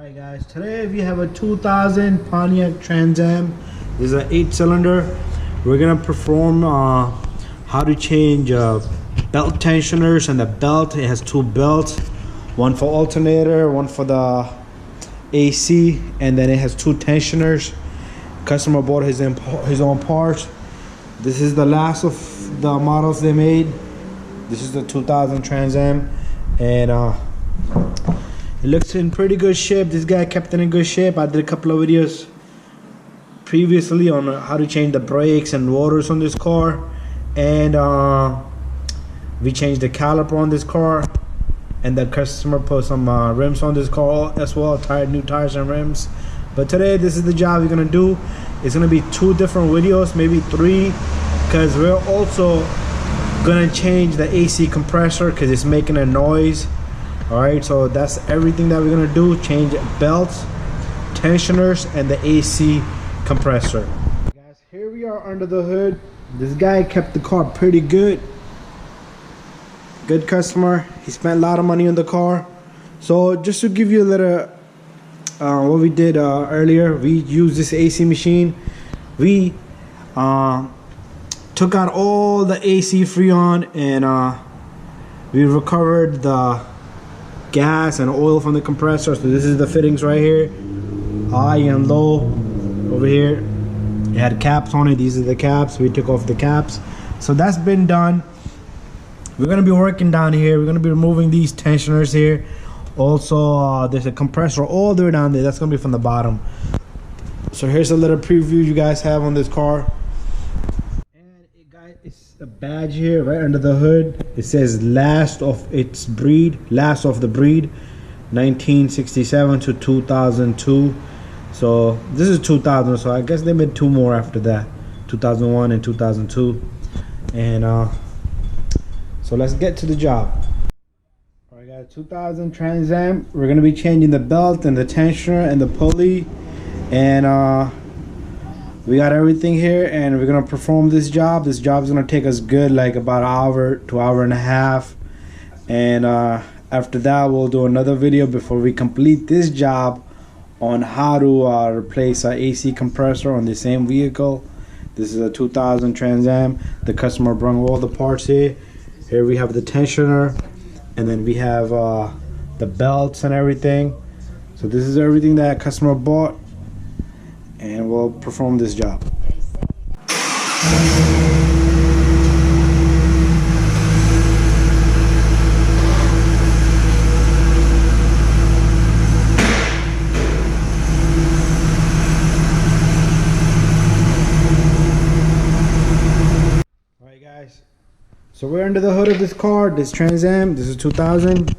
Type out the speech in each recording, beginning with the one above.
Alright guys, today we have a 2000 Pontiac TransAm. This is an 8-cylinder. We're gonna perform how to change belt tensioners and the belt. It has two belts, one for alternator, one for the AC, and then it has two tensioners. Customer bought his own parts. This is the last of the models they made. This is the 2000 TransAm, and it looks in pretty good shape. This guy kept it in good shape. I did a couple of videos previously on how to change the brakes and rotors on this car, and we changed the caliper on this car, and the customer put some rims on this car as well, new tires and rims. But today this is the job we're gonna do. It's gonna be 2 different videos, maybe 3, because we're also gonna change the AC compressor because it's making a noise. Alright, so that's everything that we're gonna do. Change belts, tensioners, and the AC compressor. Guys, here we are under the hood. This guy kept the car pretty good. Good customer. He spent a lot of money on the car. So just to give you a little what we did earlier, we used this AC machine. We took out all the AC freon, and we recovered the gas and oil from the compressor. So this is the fittings right here, high and low. Over here it had caps on it. These are the caps. We took off the caps, so that's been done. We're gonna be working down here. We're gonna be removing these tensioners here. Also there's a compressor all the way down there. That's gonna be from the bottom. So here's a little preview you guys have on this car. It's a badge here right under the hood. It says last of its breed, last of the breed, 1967 to 2002. So this is 2000, so I guess they made 2 more after that, 2001 and 2002. And so let's get to the job. All right guys, 2000 TransAm. We're gonna be changing the belt and the tensioner and the pulley, and we got everything here, and we're gonna perform this job. This job is gonna take us good, like about an hour to hour and a half, and after that we'll do another video before we complete this job on how to replace our AC compressor on the same vehicle. This is a 2000 TransAm. The customer brought all the parts here. Here we have the tensioner, and then we have the belts and everything. So this is everything that customer bought, and we'll perform this job. Alright guys, so we're under the hood of this car, this TransAm. This is 2000.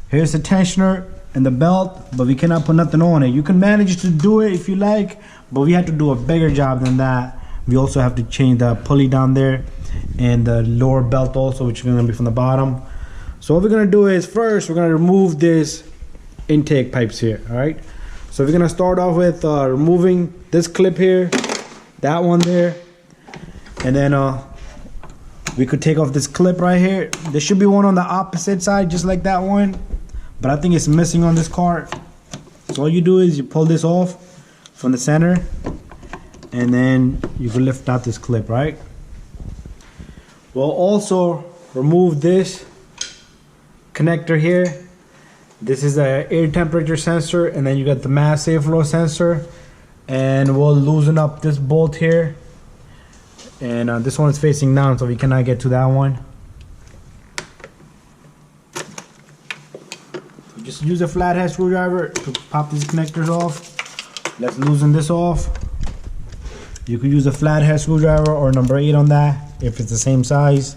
Here's the tensioner and the belt, but we cannot put nothing on it. You can manage to do it if you like, but we have to do a bigger job than that. We also have to change the pulley down there and the lower belt also, which is going to be from the bottom. So what we're going to do is, first we're going to remove this intake pipes here. All right, so we're going to start off with removing this clip here, that one there, and then we could take off this clip right here. There should be one on the opposite side just like that one, but I think it's missing on this car. So all you do is you pull this off from the center, and then you can lift out this clip, right? We'll also remove this connector here. This is a air temperature sensor, and then you got the mass airflow sensor, and we'll loosen up this bolt here, and this one is facing down, so we cannot get to that one. Just use a flathead screwdriver to pop these connectors off. Let's loosen this off. You could use a flathead screwdriver or number 8 on that if it's the same size.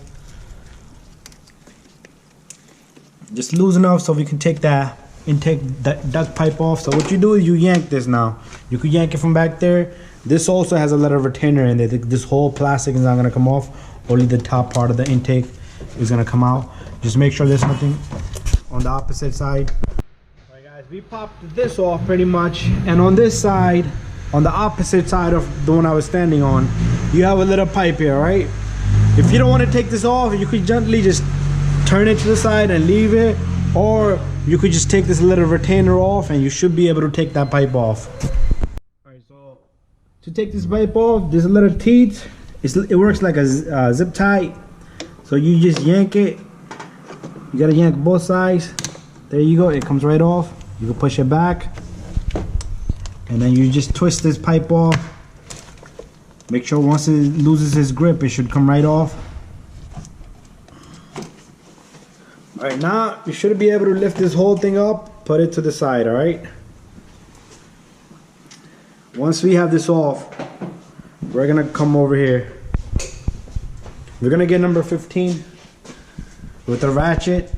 Just loosen up so we can take that intake duct pipe off. So what you do is you yank this now. You could yank it from back there. This also has a little retainer in it. This whole plastic is not going to come off. Only the top part of the intake is going to come out. Just make sure there's nothing on the opposite side. Alright guys, we popped this off pretty much, and on this side, on the opposite side of the one I was standing on, you have a little pipe here, right? If you don't want to take this off, you could gently just turn it to the side and leave it, or you could just take this little retainer off and you should be able to take that pipe off. Alright, so to take this pipe off, there's a little teeth. It works like a zip tie. So you just yank it. You gotta yank both sides. There you go, it comes right off. You can push it back. And then you just twist this pipe off. Make sure once it loses its grip, it should come right off. Alright, now you should be able to lift this whole thing up, put it to the side, alright? Once we have this off, we're gonna come over here. We're gonna get number 15 with a ratchet.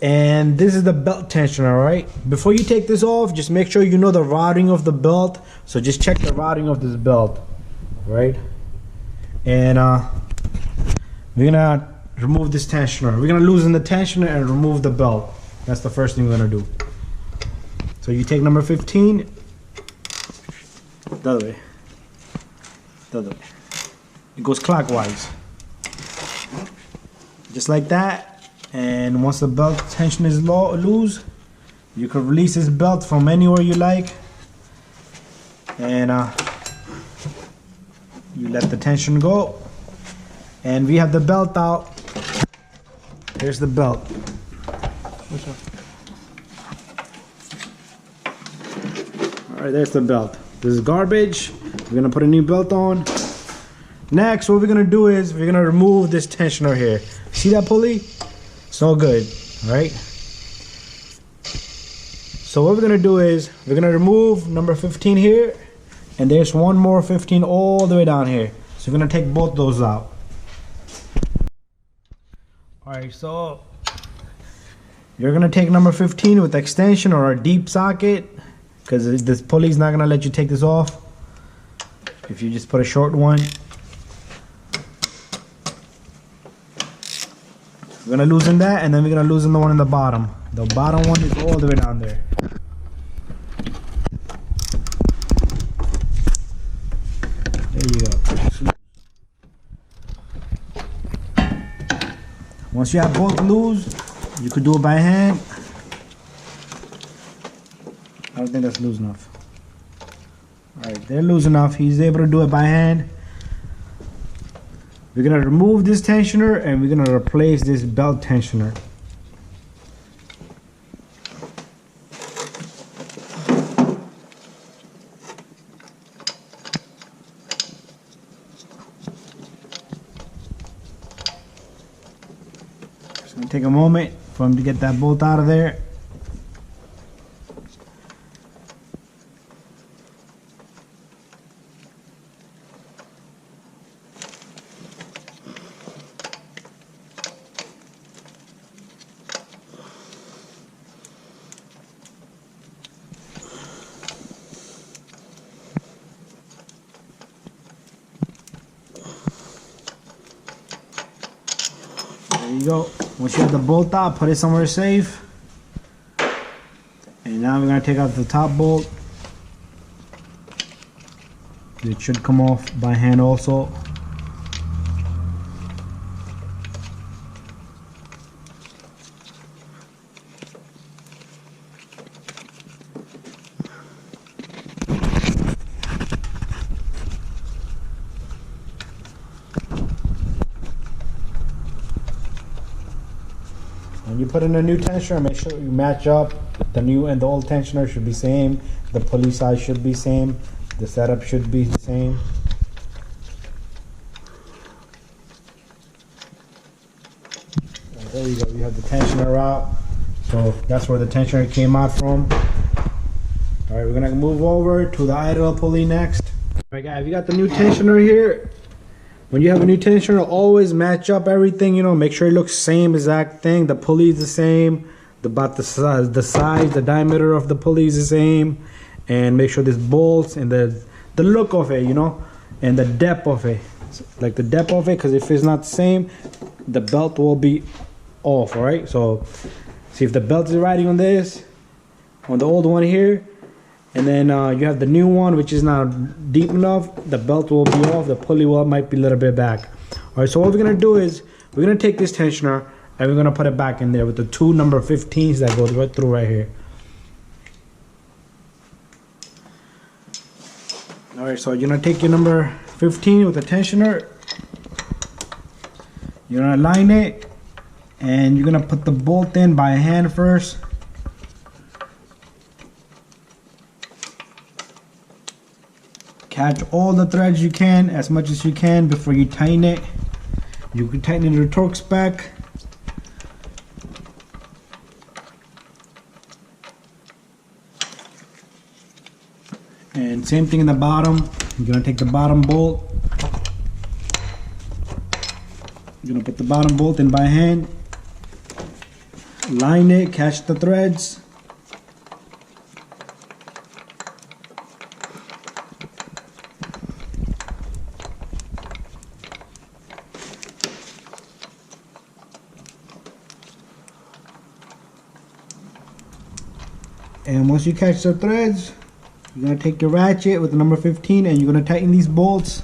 And this is the belt tensioner, alright? Before you take this off, just make sure you know the routing of the belt. So just check the routing of this belt, right? And we're gonna remove this tensioner. We're gonna loosen the tensioner and remove the belt. That's the first thing we're gonna do. So you take number 15, the other way. The other way. It goes clockwise. Just like that. And once the belt tension is loose, you can release this belt from anywhere you like. And you let the tension go. And we have the belt out. Here's the belt. Alright, there's the belt. This is garbage. We're gonna put a new belt on. Next, what we're gonna do is we're gonna remove this tensioner here. See that pulley? It's no good, right? So what we're gonna do is we're gonna remove number 15 here, and there's one more 15 all the way down here. So we're gonna take both those out. Alright, so you're gonna take number 15 with extension or a deep socket, because this pulley is not gonna let you take this off if you just put a short one. We're gonna loosen that, and then we're gonna loosen the one in the bottom. The bottom one is all the way down there. There you go. Once you have both loose, you could do it by hand. I don't think that's loose enough. Alright, they're loose enough. He's able to do it by hand. We're gonna remove this tensioner and we're gonna replace this belt tensioner. It's gonna take a moment for him to get that bolt out of there. There you go. Once you have the bolt out, put it somewhere safe. And now we're going to take out the top bolt. It should come off by hand also. When you put in a new tensioner, make sure you match up. The new and the old tensioner should be same. The pulley size should be same. The setup should be the same. And there you go. You have the tensioner out. So that's where the tensioner came out from. All right, we're gonna move over to the idle pulley next. All right, guys, you got the new tensioner here. When you have a new tensioner, always match up everything, you know, make sure it looks same exact thing. The pulley is the same, the size, the diameter of the pulley is the same, and make sure this bolts and the look of it, you know, and the depth of it, like the depth of it, because if it's not the same, the belt will be off. All right, so see if the belt is riding on this, on the old one here, and then you have the new one which is not deep enough, the belt will be off, the pulley might be a little bit back. All right, so what we're gonna do is we're gonna take this tensioner and we're gonna put it back in there with the two number 15s that goes right through right here. All right, so you're gonna take your number 15 with the tensioner. You're gonna line it, and you're gonna put the bolt in by hand first. Catch all the threads you can, as much as you can, before you tighten it. You can tighten it to the torque spec. And same thing in the bottom. You're gonna take the bottom bolt. You're gonna put the bottom bolt in by hand. Line it, catch the threads. And once you catch the threads, you're going to take your ratchet with the number 15 and you're going to tighten these bolts.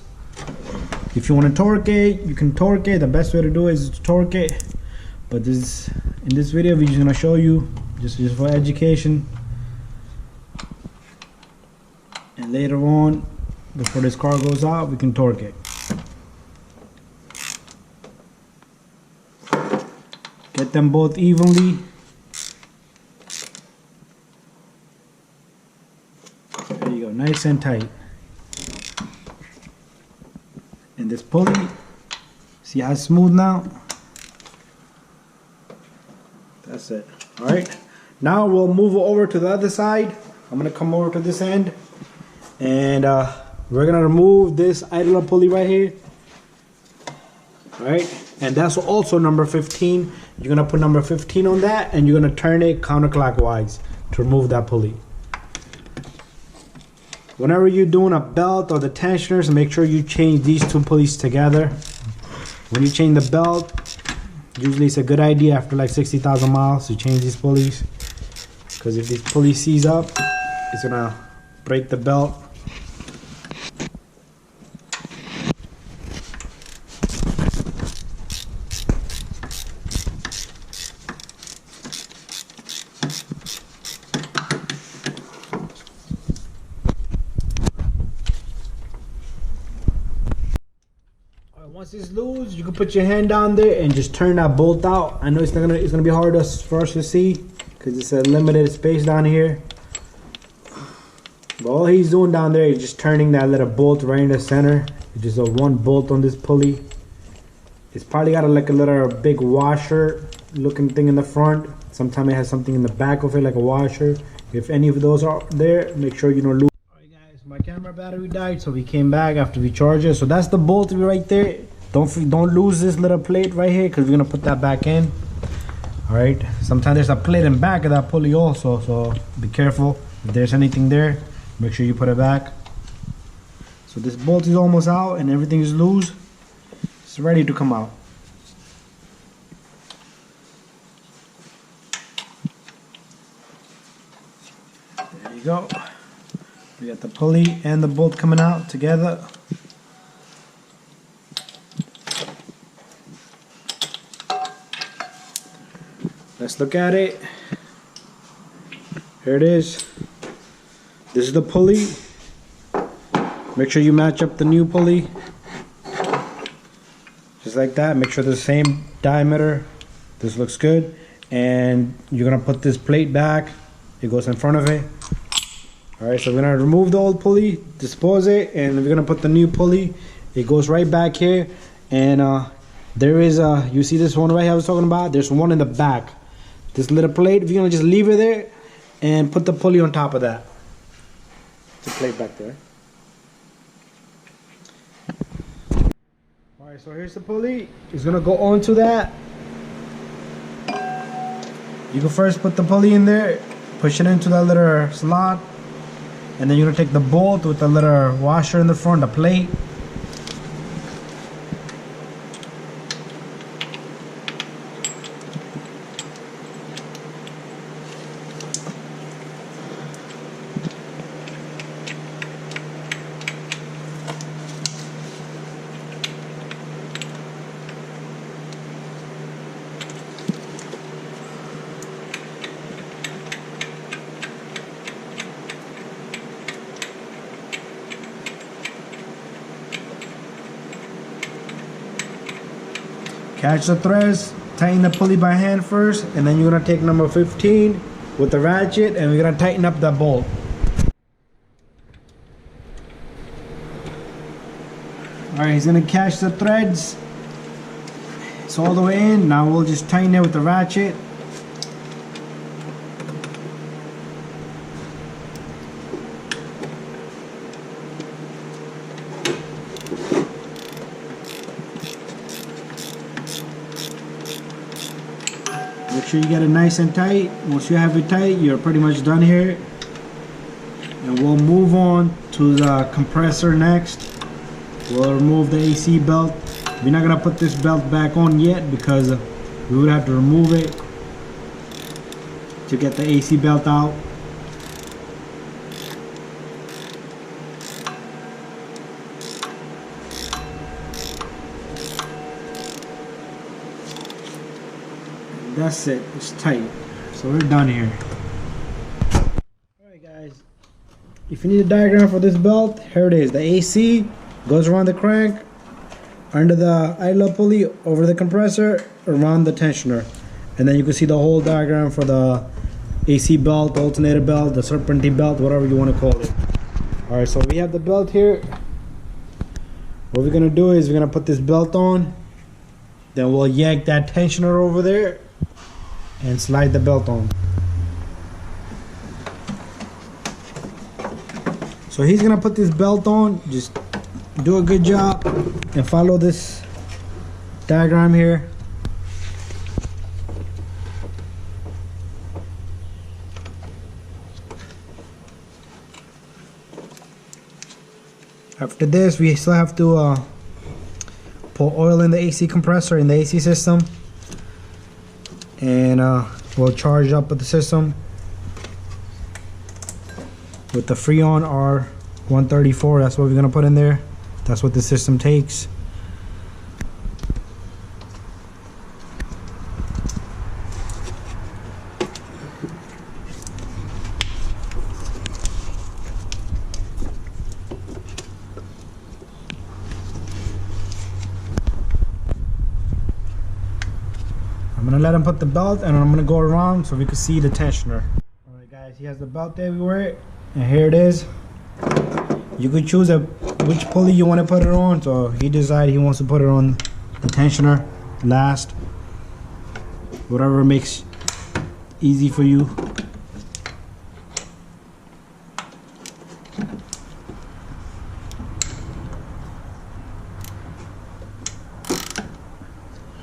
If you want to torque it, you can torque it. The best way to do it is to torque it. But in this video, we're just going to show you, just for education. And later on, before this car goes out, we can torque it. Get them both evenly. There you go, nice and tight. And this pulley, see how it's smooth now? That's it. All right, now we'll move over to the other side. I'm gonna come over to this end, and we're gonna remove this idler pulley right here. All right, and that's also number 15. You're gonna put number 15 on that, and you're gonna turn it counterclockwise to remove that pulley. Whenever you're doing a belt or the tensioners, make sure you change these two pulleys together. When you change the belt, usually it's a good idea after like 60,000 miles to change these pulleys, because if this pulley seize up, it's gonna break the belt. Once it's loose, you can put your hand down there and just turn that bolt out. I know it's gonna be hard for us to see because it's a limited space down here. But all he's doing down there is just turning that little bolt right in the center. It's just a one bolt on this pulley. It's probably got like a little big washer looking thing in the front. Sometimes it has something in the back of it like a washer. If any of those are there, make sure you don't lose. Alright guys, my camera battery died, so we came back after we charged it. So that's the bolt right there. Don't lose this little plate right here, because we're gonna put that back in. All right, sometimes there's a plate in back of that pulley also, so be careful. If there's anything there, make sure you put it back. So this bolt is almost out and everything is loose. It's ready to come out. There you go. We got the pulley and the bolt coming out together. Let's look at it. Here it is. This is the pulley. Make sure you match up the new pulley. Just like that. Make sure they're the same diameter. This looks good. And you're gonna put this plate back. It goes in front of it. Alright, so we're gonna remove the old pulley, dispose it, and we're gonna put the new pulley. It goes right back here. And there is you see this one right here I was talking about? There's one in the back. This little plate, if you're gonna just leave it there and put the pulley on top of that. The plate back there. Alright, so here's the pulley. It's gonna go onto that. You can first put the pulley in there, push it into that little slot, and then you're gonna take the bolt with the little washer in the front, the plate. Catch the threads, tighten the pulley by hand first, and then you're gonna take number 15 with the ratchet and we're gonna tighten up that bolt. Alright, he's gonna catch the threads. It's all the way in. Now we'll just tighten it with the ratchet. Make sure you get it nice and tight. Once you have it tight, you're pretty much done here. And we'll move on to the compressor next. We'll remove the AC belt. We're not gonna put this belt back on yet because we would have to remove it to get the AC belt out. That's it, it's tight. So we're done here. Alright guys, if you need a diagram for this belt, here it is. The AC goes around the crank, under the idler pulley, over the compressor, around the tensioner. And then you can see the whole diagram for the AC belt, the alternator belt, the serpentine belt, whatever you want to call it. Alright, so we have the belt here. What we're going to do is we're going to put this belt on. Then we'll yank that tensioner over there and slide the belt on. So he's gonna put this belt on. Just do a good job and follow this diagram here. After this, we still have to pour oil in the AC compressor, in the AC system, and we'll charge up with the system with the Freon R134. That's what we're gonna put in there. That's what the system takes. I'm gonna let him put the belt, and I'm gonna go around so we can see the tensioner. Alright guys, he has the belt everywhere, and here it is. You could choose which pulley you want to put it on. So he decided he wants to put it on the tensioner last. Whatever makes easy for you.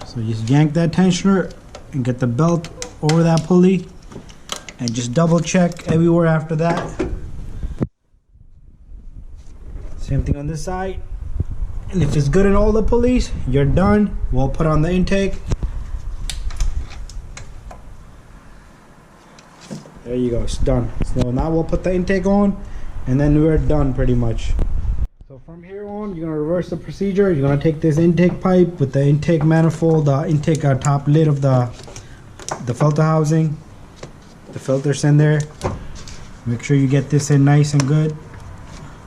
So just yank that tensioner and get the belt over that pulley, and just double check everywhere after that. Same thing on this side. And if it's good in all the pulleys, you're done. We'll put on the intake. There you go, it's done. So now we'll put the intake on, and then we're done pretty much. So from here on, you're gonna reverse the procedure. You're gonna take this intake pipe with the intake manifold, the intake top lid of the filter housing. The filter's in there. Make sure you get this in nice and good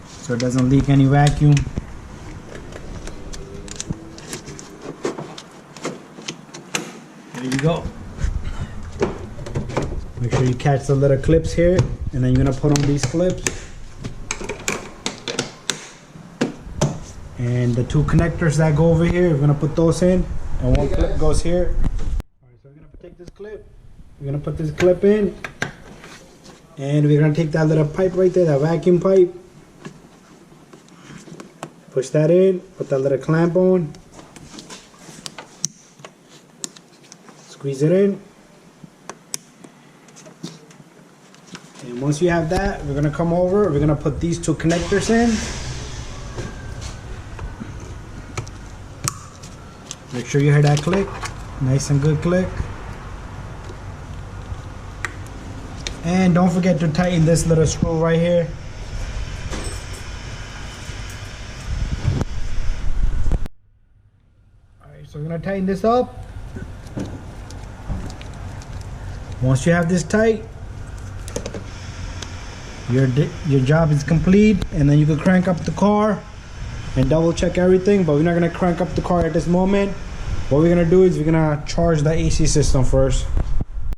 so it doesn't leak any vacuum. There you go. Make sure you catch the little clips here, and then you're gonna put on these clips. And the two connectors that go over here, we're gonna put those in, and one clip goes here. Alright, so we're gonna take this clip, we're gonna put this clip in, and we're gonna take that little pipe right there, that vacuum pipe. Push that in, put that little clamp on, squeeze it in, and once you have that, we're gonna come over, we're gonna put these two connectors in. Make sure you hear that click, nice and good click. And don't forget to tighten this little screw right here. So we're gonna tighten this up. Once you have this tight, your job is complete, and then you can crank up the car and double check everything. But we're not gonna crank up the car at this moment. What we're gonna do is we're gonna charge the AC system first.